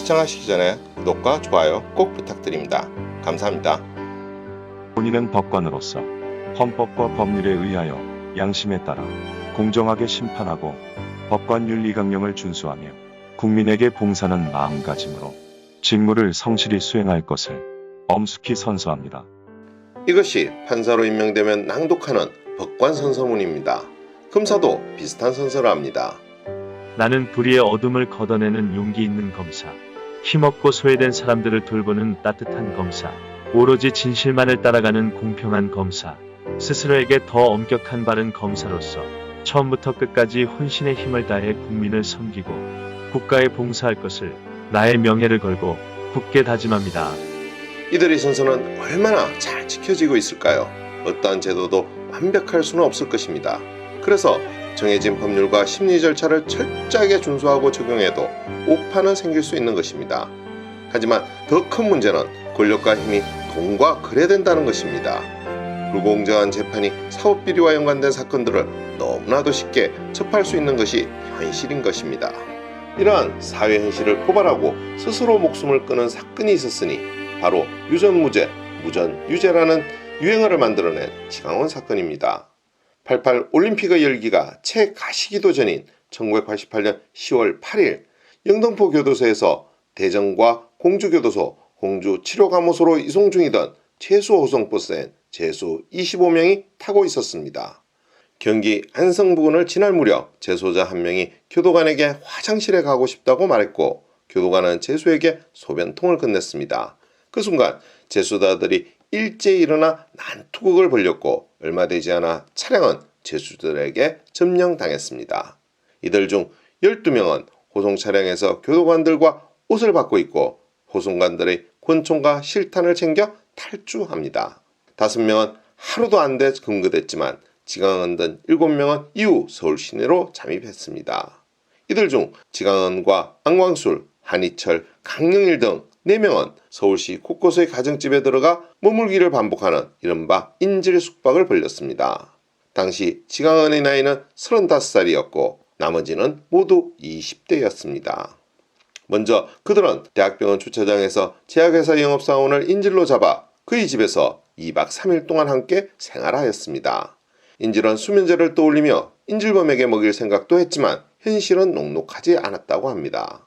시청하시기 전에 구독과 좋아요 꼭 부탁드립니다. 감사합니다. 본인은 법관으로서 헌법과 법률에 의하여 양심에 따라 공정하게 심판하고 법관 윤리강령을 준수하며 국민에게 봉사하는 마음가짐으로 직무를 성실히 수행할 것을 엄숙히 선서합니다. 이것이 판사로 임명되면 낭독하는 법관 선서문입니다. 검사도 비슷한 선서를 합니다. 나는 불의의 어둠을 걷어내는 용기 있는 검사, 힘없고 소외된 사람들을 돌보는 따뜻한 검사, 오로지 진실만을 따라가는 공평한 검사, 스스로에게 더 엄격한 바른 검사로서 처음부터 끝까지 혼신의 힘을 다해 국민을 섬기고 국가에 봉사할 것을 나의 명예를 걸고 굳게 다짐합니다. 이들의 선서는 얼마나 잘 지켜지고 있을까요? 어떠한 제도도 완벽할 수는 없을 것입니다. 그래서 정해진 법률과 심리 절차를 철저하게 준수하고 적용해도 오판은 생길 수 있는 것입니다. 하지만 더 큰 문제는 권력과 힘이 돈과 거래된다는 것입니다. 불공정한 재판이 사법비리와 연관된 사건들을 너무나도 쉽게 접할 수 있는 것이 현실인 것입니다. 이러한 사회 현실을 고발하고 스스로 목숨을 끊은 사건이 있었으니 바로 유전무죄, 무전유죄라는 유행어를 만들어낸 지강원 사건입니다. 88 올림픽의 열기가 채 가시기도 전인 1988년 10월 8일 영등포 교도소에서 대전과 공주교도소, 공주치료감호소로 이송 중이던 제수호송버스엔 제수 25명이 타고 있었습니다. 경기 안성 부근을 지날 무렵 제소자 한 명이 교도관에게 화장실에 가고 싶다고 말했고 교도관은 제수에게 소변통을 건넸습니다. 그 순간 제수자들이 일제히 일어나 난투극을 벌였고 얼마 되지 않아 차량은 제수들에게 점령당했습니다. 이들 중 12명은 호송 차량에서 교도관들과 옷을 받고 있고 호송관들의 권총과 실탄을 챙겨 탈주합니다. 5명은 하루도 안 돼 검거됐지만 지강은 등 7명은 이후 서울 시내로 잠입했습니다. 이들 중 지강은과 안광술, 한희철, 강영일 등 4명은 서울시 곳곳의 가정집에 들어가 머물기를 반복하는 이른바 인질 숙박을 벌였습니다. 당시 지강은의 나이는 35살이었고 나머지는 모두 20대였습니다. 먼저 그들은 대학병원 주차장에서 제약회사 영업사원을 인질로 잡아 그의 집에서 2박 3일 동안 함께 생활하였습니다. 인질은 수면제를 떠올리며 인질범에게 먹일 생각도 했지만 현실은 녹록하지 않았다고 합니다.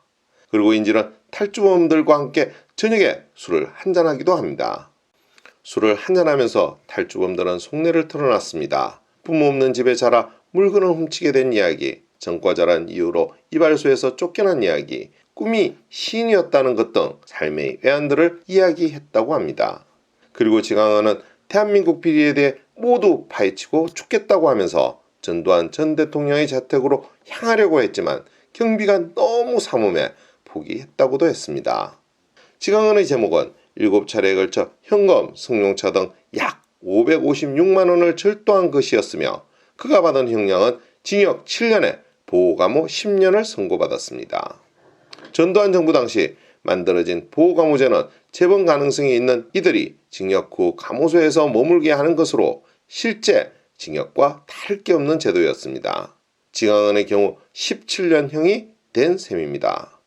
그리고 인질은 탈주범들과 함께 저녁에 술을 한잔하기도 합니다. 술을 한잔하면서 탈주범들은 속내를 털어놨습니다. 부모 없는 집에 자라 물건을 훔치게 된 이야기, 전과자란 이유로 이발소에서 쫓겨난 이야기, 꿈이 시인이었다는 것 등 삶의 외환들을 이야기했다고 합니다. 그리고 지강은은 대한민국 비리에 대해 모두 파헤치고 죽겠다고 하면서 전두환 전 대통령의 자택으로 향하려고 했지만 경비가 너무 삼엄해 포기했다고도 했습니다. 지강은의 제목은 7차례에 걸쳐 현금, 승용차 등 약 556만 원을 절도한 것이었으며 그가 받은 형량은 징역 7년에 보호감호 10년을 선고받았습니다. 전두환 정부 당시 만들어진 보호감호제는 재범 가능성이 있는 이들이 징역 후 감호소에서 머물게 하는 것으로 실제 징역과 다를 게 없는 제도였습니다. 지강은의 경우 17년형이 된 셈입니다.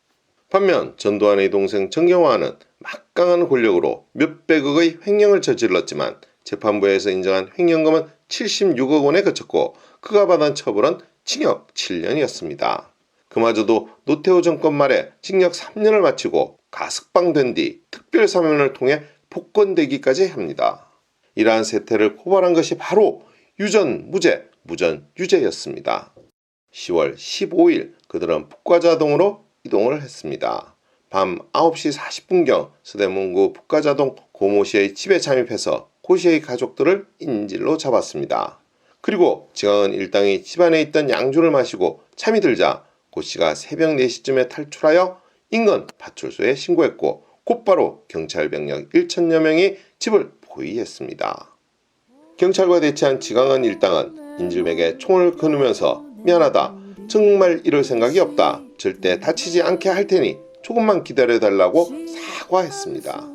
반면 전두환의 동생 정경화는 막강한 권력으로 몇백억의 횡령을 저질렀지만 재판부에서 인정한 횡령금은 76억 원에 그쳤고 그가 받은 처벌은 징역 7년이었습니다. 그마저도 노태우 정권 말에 징역 3년을 마치고 가석방된 뒤 특별사면을 통해 복권되기까지 합니다. 이러한 세태를 고발한 것이 바로 유전무죄, 무전유죄였습니다. 10월 15일 그들은 북과자동으로 이동을 했습니다. 밤 9시 40분경 서대문구 북과자동 고모씨의 집에 잠입해서 고씨의 가족들을 인질로 잡았습니다. 그리고 지강은 일당이 집안에 있던 양주를 마시고 잠이 들자 고씨가 새벽 4시쯤에 탈출하여 인근 파출소에 신고했고 곧바로 경찰 병력 1,000여 명이 집을 포위했습니다. 경찰과 대치한 지강은 일당은 인질에게 총을 겨누면서 미안하다, 정말 이럴 생각이 없다, 절대 다치지 않게 할 테니 조금만 기다려달라고 사과했습니다.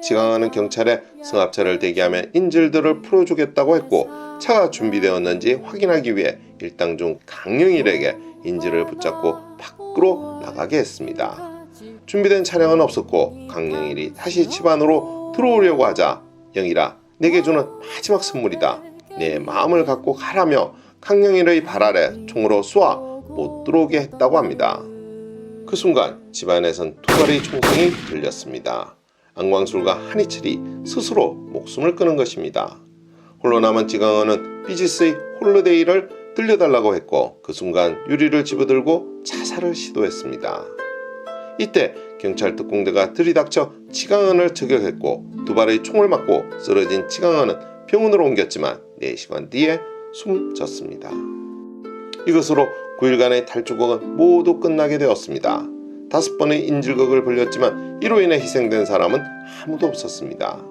지강은은 경찰에 승합차를 대기하며 인질들을 풀어주겠다고 했고 차가 준비되었는지 확인하기 위해 일당 중 강영일에게 인질을 붙잡고 밖으로 나가게 했습니다. 준비된 차량은 없었고 강영일이 다시 집 안으로 들어오려고 하자 영일아, 내게 주는 마지막 선물이다. 내 마음을 갖고 가라며 강영일의 발 아래 총으로 쏘아 못 들어오게 했다고 합니다. 그 순간 집안에선 두 발의 총성이 들렸습니다. 안광술과 한희철이 스스로 목숨을 끊은 것입니다. 홀로 남은 지강원은 비지스의 홀리데이를 들려달라고 했고 그 순간 유리를 집어들고 자살을 시도했습니다. 이때 경찰 특공대가 들이닥쳐 지강원을 저격했고 두 발의 총을 맞고 쓰러진 지강원은 병원으로 옮겼지만 4시간 뒤에 숨졌습니다. 이것으로 9일간의 탈주곡은 모두 끝나게 되었습니다. 5번의 인질극을 벌였지만 이로 인해 희생된 사람은 아무도 없었습니다.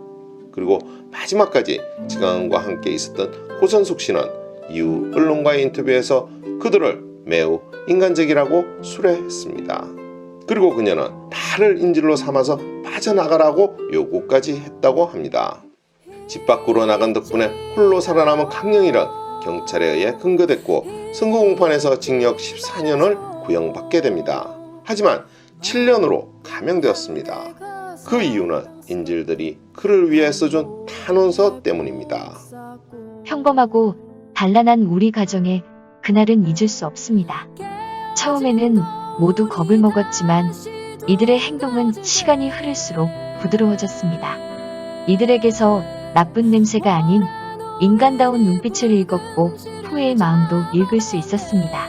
그리고 마지막까지 지강원과 함께 있었던 호선숙 씨는 이후 언론과의 인터뷰에서 그들을 매우 인간적이라고 수레했습니다. 그리고 그녀는 나를 인질로 삼아서 빠져나가라고 요구까지 했다고 합니다. 집 밖으로 나간 덕분에 홀로 살아남은 강영일은 경찰에 의해 근거됐고 선거공판에서 징역 14년을 구형받게 됩니다. 하지만 7년으로 감형되었습니다. 그 이유는 인질들이 그를 위해 써준 탄원서 때문입니다. 평범하고 단란한 우리 가정에 그날은 잊을 수 없습니다. 처음에는 모두 겁을 먹었지만 이들의 행동은 시간이 흐를수록 부드러워졌습니다. 이들에게서 나쁜 냄새가 아닌 인간다운 눈빛을 읽었고 후회의 마음도 읽을 수 있었습니다.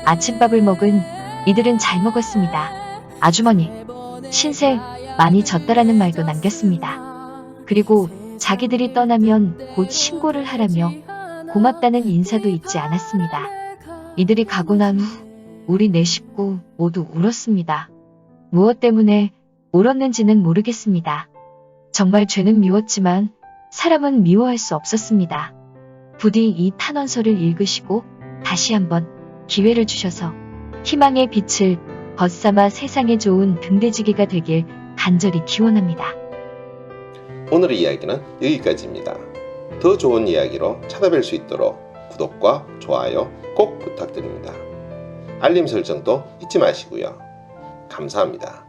아침밥을 먹은 이들은 잘 먹었습니다. 아주머니, 신세 많이 졌다라는 말도 남겼습니다. 그리고 자기들이 떠나면 곧 신고를 하라며 고맙다는 인사도 잊지 않았습니다. 이들이 가고 난 후 우리 4식구 모두 울었습니다. 무엇 때문에 울었는지는 모르겠습니다. 정말 죄는 미웠지만 사람은 미워할 수 없었습니다. 부디 이 탄원서를 읽으시고 다시 한번 기회를 주셔서 희망의 빛을 벗삼아 세상에 좋은 등대지기가 되길 간절히 기원합니다. 오늘의 이야기는 여기까지입니다. 더 좋은 이야기로 찾아뵐 수 있도록 구독과 좋아요 꼭 부탁드립니다. 알림 설정도 잊지 마시고요. 감사합니다.